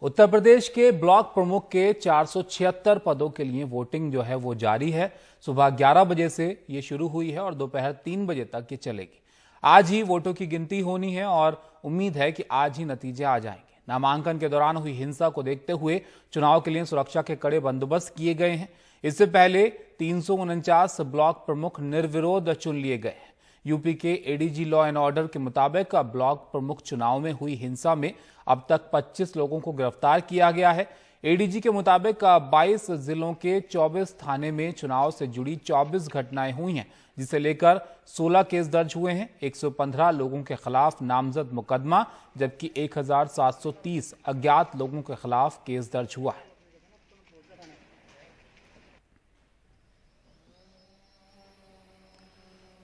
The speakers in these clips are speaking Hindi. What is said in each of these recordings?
उत्तर प्रदेश के ब्लॉक प्रमुख के 476 पदों के लिए वोटिंग जो है वो जारी है। सुबह 11 बजे से ये शुरू हुई है और दोपहर 3 बजे तक ये चलेगी। आज ही वोटों की गिनती होनी है और उम्मीद है कि आज ही नतीजे आ जाएंगे। नामांकन के दौरान हुई हिंसा को देखते हुए चुनाव के लिए सुरक्षा के कड़े बंदोबस्त किए गए हैं। इससे पहले 349 ब्लॉक प्रमुख निर्विरोध चुन लिए गए हैं। यूपी के एडीजी लॉ एंड ऑर्डर के मुताबिक ब्लॉक प्रमुख चुनाव में हुई हिंसा में अब तक 25 लोगों को गिरफ्तार किया गया है। एडीजी के मुताबिक 22 जिलों के 24 थाने में चुनाव से जुड़ी 24 घटनाएं हुई हैं, जिसे लेकर 16 केस दर्ज हुए हैं। 115 लोगों के खिलाफ नामजद मुकदमा, जबकि 1730 अज्ञात लोगों के खिलाफ केस दर्ज हुआ है।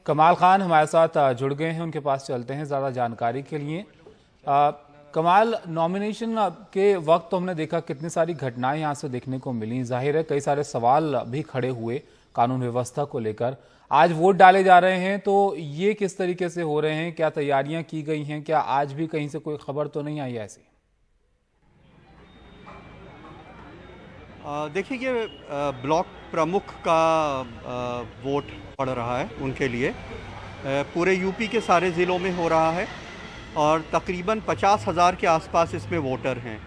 कमाल खान हमारे साथ जुड़ गए हैं, उनके पास चलते हैं ज्यादा जानकारी के लिए। कमाल, नॉमिनेशन के वक्त तो हमने देखा कितनी सारी घटनाएं यहां से देखने को मिली। जाहिर है कई सारे सवाल भी खड़े हुए कानून व्यवस्था को लेकर। आज वोट डाले जा रहे हैं, तो ये किस तरीके से हो रहे हैं? क्या तैयारियां की गई हैं? क्या आज भी कहीं से कोई खबर तो नहीं आई ऐसी? देखिए, ये ब्लॉक प्रमुख का वोट पड़ रहा है उनके लिए। पूरे यूपी के सारे ज़िलों में हो रहा है और तकरीबन 50,000 के आसपास इसमें वोटर हैं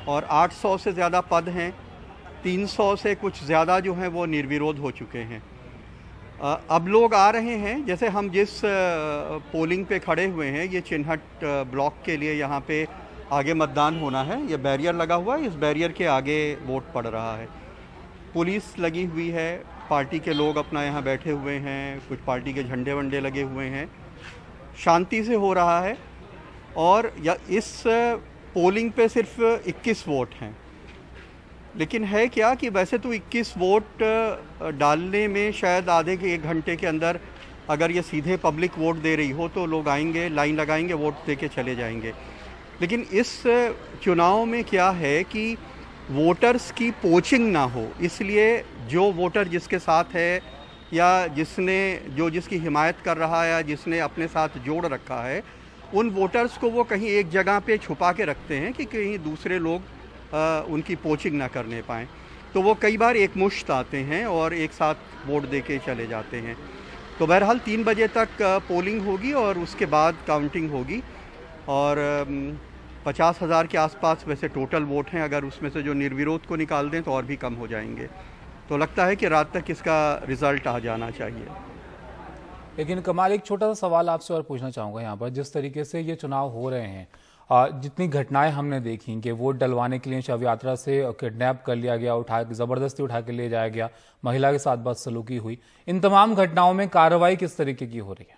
और 800 से ज़्यादा पद हैं। 300 से कुछ ज़्यादा जो हैं वो निर्विरोध हो चुके हैं। अब लोग आ रहे हैं। जैसे हम जिस पोलिंग पे खड़े हुए हैं, ये चिन्हट ब्लॉक के लिए यहाँ पे आगे मतदान होना है। ये बैरियर लगा हुआ है, इस बैरियर के आगे वोट पड़ रहा है। पुलिस लगी हुई है, पार्टी के लोग अपना यहाँ बैठे हुए हैं, कुछ पार्टी के झंडे वंडे लगे हुए हैं। शांति से हो रहा है और इस पोलिंग पे सिर्फ 21 वोट हैं। लेकिन है क्या कि वैसे तो 21 वोट डालने में शायद आधे के 1 घंटे के अंदर अगर ये सीधे पब्लिक वोट दे रही हो तो लोग आएंगे, लाइन लगाएंगे, वोट दे के चले जाएंगे। लेकिन इस चुनाव में क्या है कि वोटर्स की पोचिंग ना हो, इसलिए जो वोटर जिसके साथ है या जिसकी हिमायत कर रहा है या जिसने अपने साथ जोड़ रखा है, उन वोटर्स को वो कहीं एक जगह पे छुपा के रखते हैं कि कहीं दूसरे लोग उनकी पोचिंग ना करने पाएँ। तो वो कई बार एक मुश्त आते हैं और एक साथ वोट दे के चले जाते हैं। तो बहरहाल 3 बजे तक पोलिंग होगी और उसके बाद काउंटिंग होगी और 50,000 के आसपास वैसे टोटल वोट हैं। अगर उसमें से जो निर्विरोध को निकाल दें तो और भी कम हो जाएंगे। तो लगता है कि रात तक इसका रिजल्ट आ जाना चाहिए। लेकिन कमाल, एक छोटा सा सवाल आपसे और पूछना चाहूँगा यहाँ पर। जिस तरीके से ये चुनाव हो रहे हैं, जितनी घटनाएं हमने देखी कि वोट डलवाने के लिए शव यात्रा से किडनैप कर लिया गया, ज़बरदस्ती उठा के ले जाया गया, महिला के साथ बदसलूकी हुई, इन तमाम घटनाओं में कार्रवाई किस तरीके की हो रही है?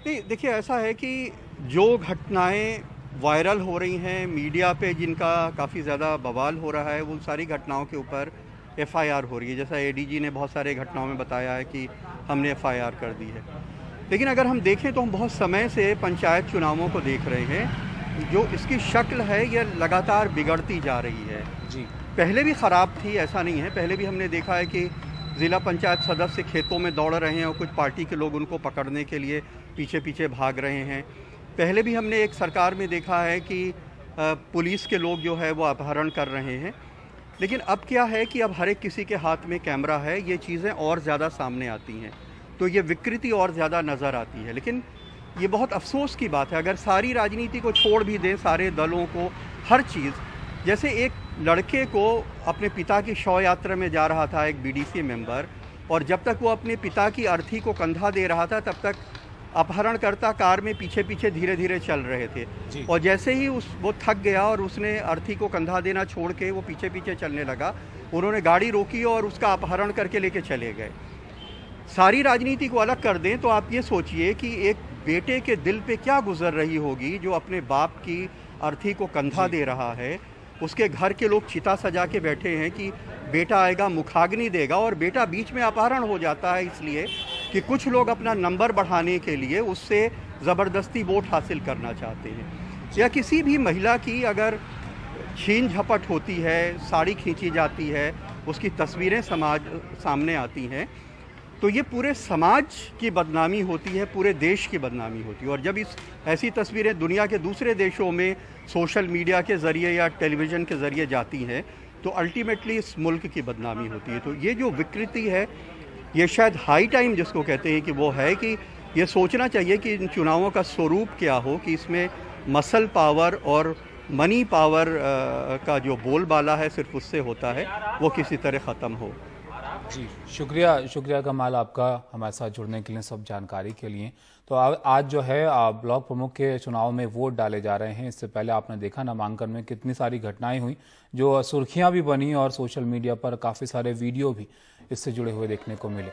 नहीं, देखिए, ऐसा है कि जो घटनाएं वायरल हो रही हैं मीडिया पे, जिनका काफ़ी ज़्यादा बवाल हो रहा है, वो सारी घटनाओं के ऊपर एफआईआर हो रही है। जैसा एडीजी ने बहुत सारे घटनाओं में बताया है कि हमने एफआईआर कर दी है। लेकिन अगर हम देखें तो हम बहुत समय से पंचायत चुनावों को देख रहे हैं। जो इसकी शक्ल है ये लगातार बिगड़ती जा रही है। जी, पहले भी ख़राब थी, ऐसा नहीं है। पहले भी हमने देखा है कि ज़िला पंचायत सदस्य खेतों में दौड़ रहे हैं और कुछ पार्टी के लोग उनको पकड़ने के लिए पीछे पीछे भाग रहे हैं। पहले भी हमने एक सरकार में देखा है कि पुलिस के लोग जो है वो अपहरण कर रहे हैं। लेकिन अब क्या है कि अब हर एक किसी के हाथ में कैमरा है, ये चीज़ें और ज़्यादा सामने आती हैं, तो ये विकृति और ज़्यादा नज़र आती है। लेकिन ये बहुत अफसोस की बात है, अगर सारी राजनीति को छोड़ भी दें, सारे दलों को, हर चीज़, जैसे एक लड़के को अपने पिता की शव यात्रा में जा रहा था एक बीडीसी मेंबर, और जब तक वो अपने पिता की अर्थी को कंधा दे रहा था तब तक अपहरणकर्ता कार में पीछे पीछे धीरे धीरे चल रहे थे। और जैसे ही वो थक गया और उसने अर्थी को कंधा देना छोड़ के वो पीछे पीछे चलने लगा, उन्होंने गाड़ी रोकी और उसका अपहरण करके लेके चले गए। सारी राजनीति को अलग कर दें तो आप ये सोचिए कि एक बेटे के दिल पे क्या गुजर रही होगी जो अपने बाप की अर्थी को कंधा दे रहा है। उसके घर के लोग चिता सजा के बैठे हैं कि बेटा आएगा, मुखाग्नि देगा, और बेटा बीच में अपहरण हो जाता है इसलिए कि कुछ लोग अपना नंबर बढ़ाने के लिए उससे ज़बरदस्ती वोट हासिल करना चाहते हैं। या किसी भी महिला की अगर छीन झपट होती है, साड़ी खींची जाती है, उसकी तस्वीरें समाज सामने आती हैं, तो ये पूरे समाज की बदनामी होती है, पूरे देश की बदनामी होती है। और जब ऐसी तस्वीरें दुनिया के दूसरे देशों में सोशल मीडिया के ज़रिए या टेलीविज़न के ज़रिए जाती हैं तो अल्टीमेटली इस मुल्क की बदनामी होती है। तो ये जो विकृति है, ये शायद हाई टाइम जिसको कहते हैं कि वो है कि ये सोचना चाहिए कि इन चुनावों का स्वरूप क्या हो, कि इसमें मसल पावर और मनी पावर का जो बोलबाला है सिर्फ उससे होता है, वो किसी तरह ख़त्म हो। जी, शुक्रिया कमाल आपका हमारे साथ जुड़ने के लिए, सब जानकारी के लिए। तो आज जो है ब्लॉक प्रमुख के चुनाव में वोट डाले जा रहे हैं। इससे पहले आपने देखा नामांकन में कितनी सारी घटनाएं हुई जो सुर्खियां भी बनी और सोशल मीडिया पर काफ़ी सारे वीडियो भी इससे जुड़े हुए देखने को मिले।